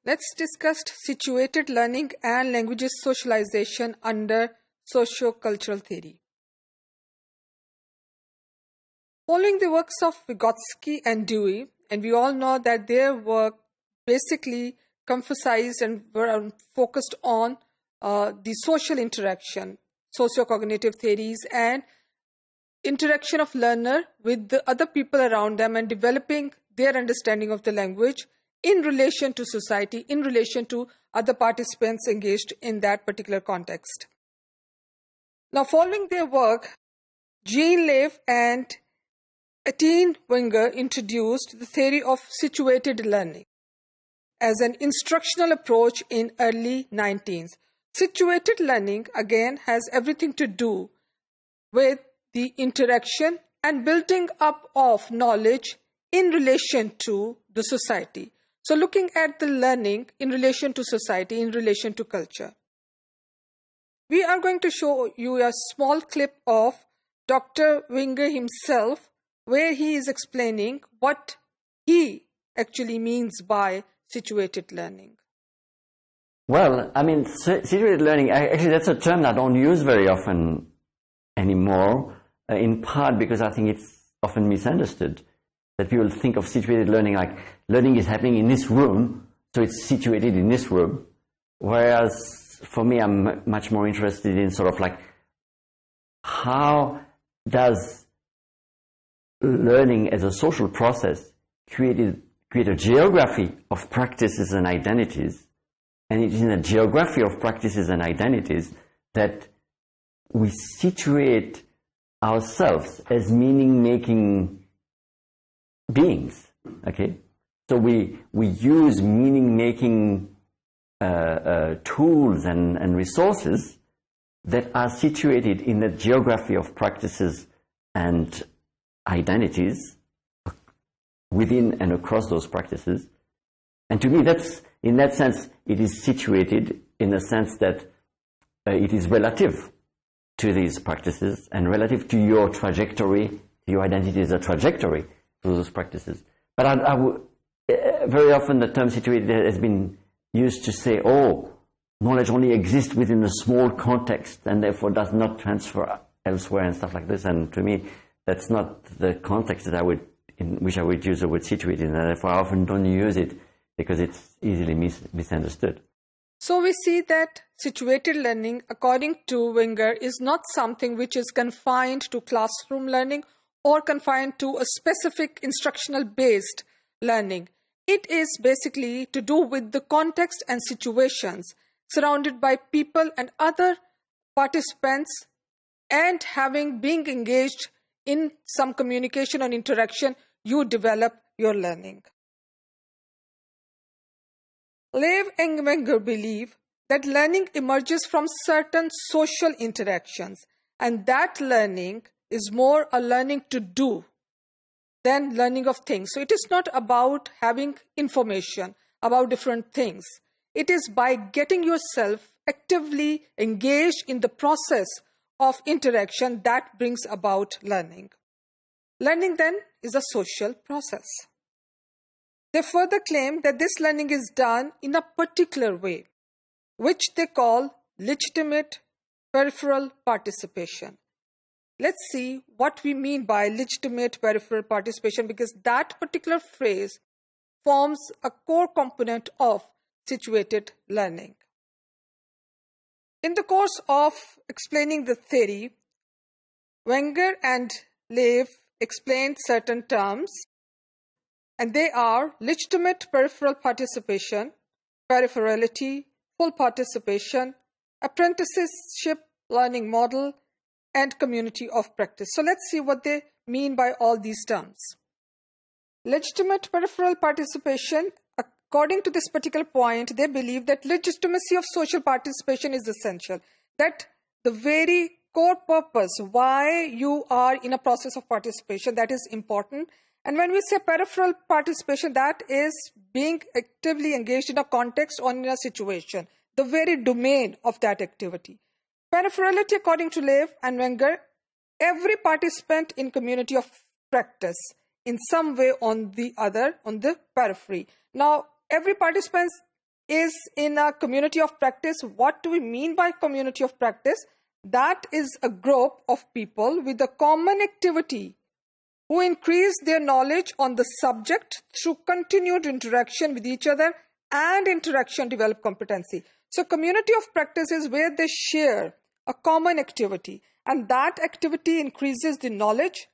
Let's discuss situated learning and languages socialization under socio-cultural theory. Following the works of Vygotsky and Dewey, and we all know that their work basically emphasized and were focused on the social interaction, socio-cognitive theories, and interaction of learner with the other people around them and developing their understanding of the language in relation to society, in relation to other participants engaged in that particular context. Now, following their work, Jean Lev and Etienne Wenger introduced the theory of situated learning as an instructional approach in early 19th. Situated learning, again, has everything to do with the interaction and building up of knowledge in relation to the society. So looking at the learning in relation to society, in relation to culture. We are going to show you a small clip of Dr. Wenger himself, where he is explaining what he actually means by situated learning. Well, I mean, situated learning, actually that's a term I don't use very often anymore, in part because I think it's often misunderstood. That people think of situated learning like learning is happening in this room, so it's situated in this room. Whereas for me, I'm much more interested in sort of like how does learning as a social process create a geography of practices and identities. And it is in a geography of practices and identities that we situate ourselves as meaning-making beings. Okay, so we use meaning-making tools and resources that are situated in the geography of practices and identities within and across those practices. And to me, that's, in that sense, it is situated in the sense that it is relative to these practices and relative to your trajectory. Your identity is a trajectory to those practices. But very often the term situated has been used to say, oh, knowledge only exists within a small context and therefore does not transfer elsewhere and stuff like this. And to me, that's not the context that in which I would use the word situated, and therefore I often don't use it because it's easily misunderstood. So we see that situated learning, according to Wenger, is not something which is confined to classroom learning or confined to a specific instructional-based learning. It is basically to do with the context and situations surrounded by people and other participants and being engaged in some communication and interaction, you develop your learning. Lev and Wenger believe that learning emerges from certain social interactions, and that learning is more a learning to do than learning of things. So it is not about having information about different things. It is by getting yourself actively engaged in the process of interaction that brings about learning. Learning then is a social process. They further claim that this learning is done in a particular way, which they call legitimate peripheral participation. Let's see what we mean by legitimate peripheral participation, because that particular phrase forms a core component of situated learning. In the course of explaining the theory, Wenger and Lev explained certain terms, and they are legitimate peripheral participation, peripherality, full participation, apprenticeship learning model, and community of practice. So let's see what they mean by all these terms. Legitimate peripheral participation, according to this particular point, they believe that legitimacy of social participation is essential, that the very core purpose why you are in a process of participation, that is important. And when we say peripheral participation, that is being actively engaged in a context or in a situation, the very domain of that activity. Peripherality, according to Lev and Wenger, every participant in community of practice in some way on the other, on the periphery. Now, every participant is in a community of practice. What do we mean by community of practice? That is a group of people with a common activity who increase their knowledge on the subject through continued interaction with each other, and interaction develop competency. So community of practice is where they share a common activity, and that activity increases the knowledge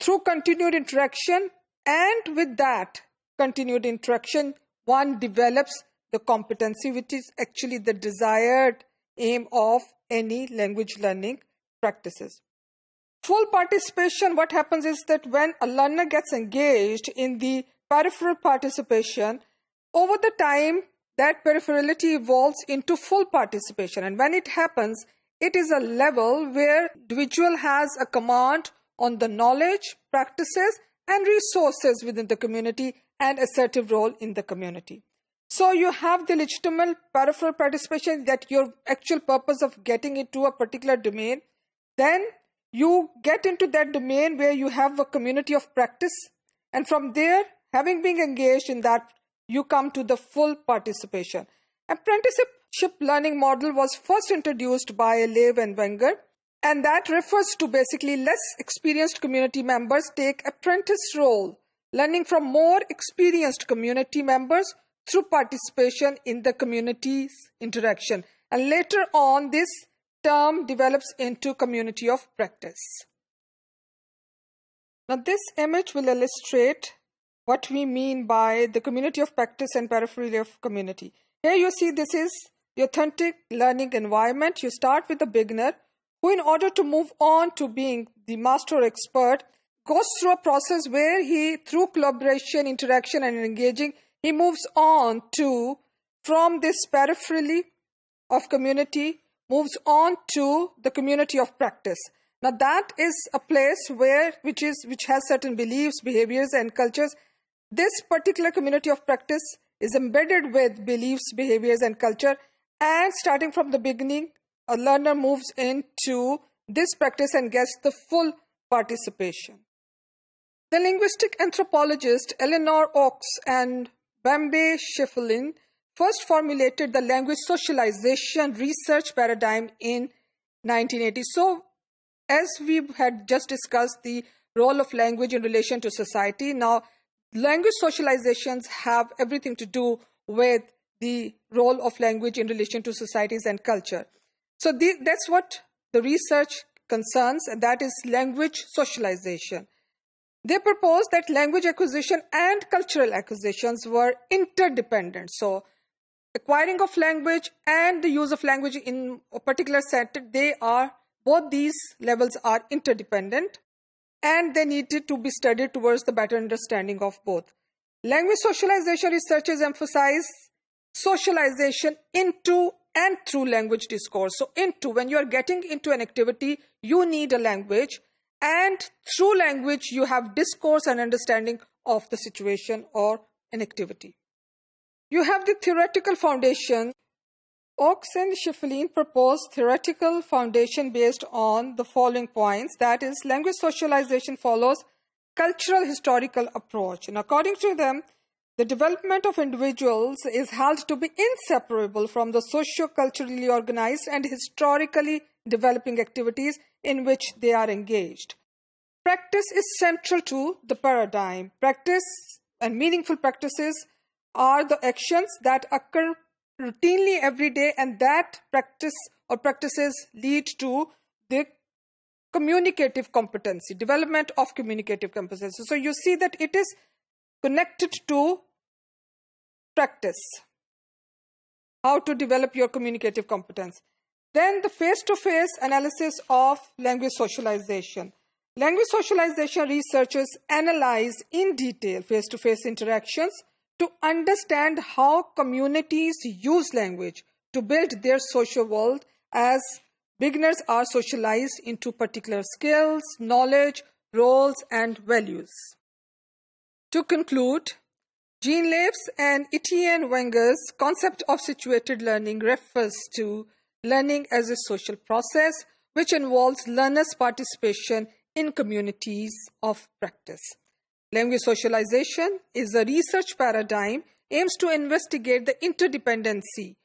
through continued interaction, and with that continued interaction, one develops the competency, which is actually the desired aim of any language learning practices. Full participation, what happens is that when a learner gets engaged in the peripheral participation, over the time that peripherality evolves into full participation. And when it happens, it is a level where individual has a command on the knowledge, practices, and resources within the community and assertive role in the community. So you have the legitimate peripheral participation, that your actual purpose of getting into a particular domain. Then you get into that domain where you have a community of practice, and from there, having been engaged in that, you come to the full participation. Apprenticeship learning model was first introduced by Lev and Wenger, and that refers to basically less experienced community members take apprentice role, learning from more experienced community members through participation in the community's interaction. And later on, this term develops into community of practice. Now, this image will illustrate what we mean by the community of practice and periphery of community. Here you see this is the authentic learning environment. You start with the beginner who, in order to move on to being the master or expert, goes through a process where he, through collaboration, interaction, and engaging, he moves on to, from this periphery of community, moves on to the community of practice. Now that is a place which has certain beliefs, behaviors, and cultures. This particular community of practice is embedded with beliefs, behaviors, and culture. And starting from the beginning, a learner moves into this practice and gets the full participation. The linguistic anthropologist Eleanor and Bambi first formulated the language socialization research paradigm in 1980. So, as we had just discussed the role of language in relation to society, now language socializations have everything to do with the role of language in relation to societies and culture. So that's what the research concerns, and that is language socialization. They proposed that language acquisition and cultural acquisitions were interdependent. So acquiring of language and the use of language in a particular setting, both these levels are interdependent, and they needed to be studied towards the better understanding of both. Language socialization researchers emphasize socialization into and through language discourse. So when you are getting into an activity, you need a language, and through language you have discourse and understanding of the situation or an activity. You have the theoretical foundation. Oakes and Schiffelin proposed theoretical foundation based on the following points. That is, language socialization follows cultural historical approach. And according to them, the development of individuals is held to be inseparable from the socio-culturally organized and historically developing activities in which they are engaged. Practice is central to the paradigm. Practice and meaningful practices are the actions that occur routinely every day, and that practice or practices lead to the communicative competency, development of communicative competency. So you see that it is connected to practice, how to develop your communicative competence. Then the face-to-face analysis of language socialization. Language socialization researchers analyze in detail face-to-face interactions to understand how communities use language to build their social world, as beginners are socialized into particular skills, knowledge, roles, and values. To conclude, Jean Leaf's and Etienne Wenger's concept of situated learning refers to learning as a social process which involves learners' participation in communities of practice. Language socialization is a research paradigm aims to investigate the interdependency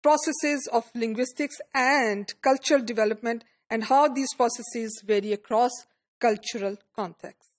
processes of linguistics and cultural development and how these processes vary across cultural contexts.